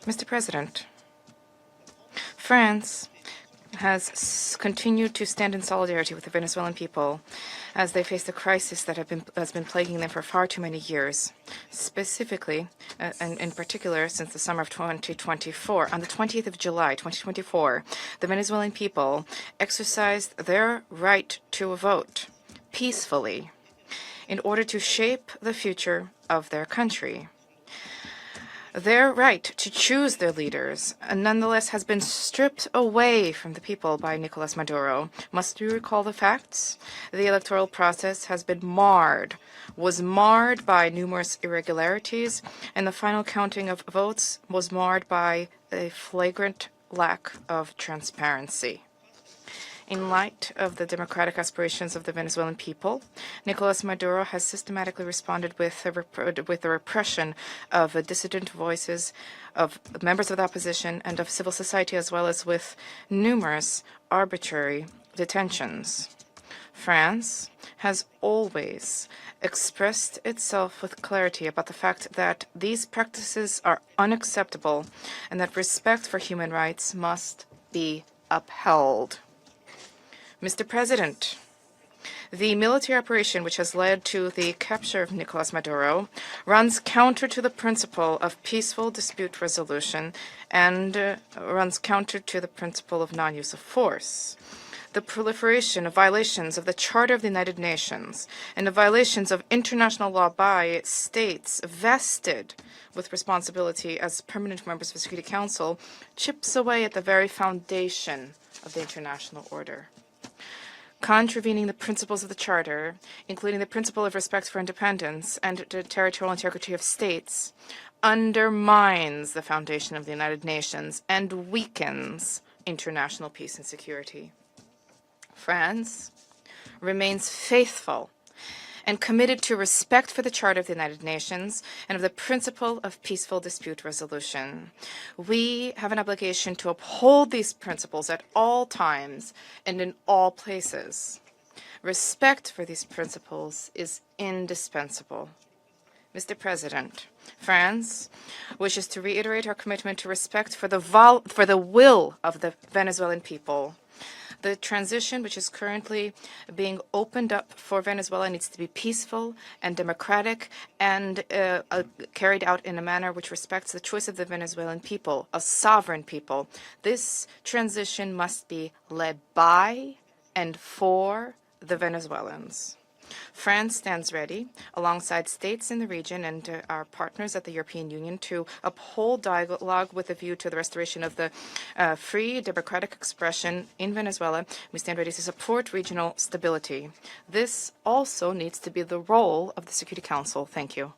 Mr. President, France has continued to stand in solidarity with the Venezuelan people as they face the crisis that has been plaguing them for far too many years. Specifically, and in particular, since the summer of 2024, on the 20th of July, 2024, the Venezuelan people exercised their right to vote peacefully in order to shape the future of their country. Their right to choose their leaders, nonetheless, has been stripped away from the people by Nicolas Maduro. Must we recall the facts? The electoral process was marred by numerous irregularities, and the final counting of votes was marred by a flagrant lack of transparency. In light of the democratic aspirations of the Venezuelan people, Nicolas Maduro has systematically responded with the repression of dissident voices, of members of the opposition, and of civil society, as well as with numerous arbitrary detentions. France has always expressed itself with clarity about the fact that these practices are unacceptable and that respect for human rights must be upheld. Mr. President, the military operation which has led to the capture of Nicolas Maduro runs counter to the principle of peaceful dispute resolution and runs counter to the principle of non-use of force. The proliferation of violations of the Charter of the United Nations and of violations of international law by states vested with responsibility as permanent members of the Security Council chips away at the very foundation of the international order. Contravening the principles of the Charter, including the principle of respect for independence and the territorial integrity of states, undermines the foundation of the United Nations and weakens international peace and security. France remains faithful and committed to respect for the Charter of the United Nations and of the principle of peaceful dispute resolution. We have an obligation to uphold these principles at all times and in all places. Respect for these principles is indispensable. Mr. President, France wishes to reiterate our commitment to respect for the will of the Venezuelan people. The transition which is currently being opened up for Venezuela needs to be peaceful and democratic and carried out in a manner which respects the choice of the Venezuelan people, a sovereign people. This transition must be led by and for the Venezuelans. France stands ready, alongside states in the region and our partners at the European Union, to uphold dialogue with a view to the restoration of the free, democratic expression in Venezuela. We stand ready to support regional stability. This also needs to be the role of the Security Council. Thank you.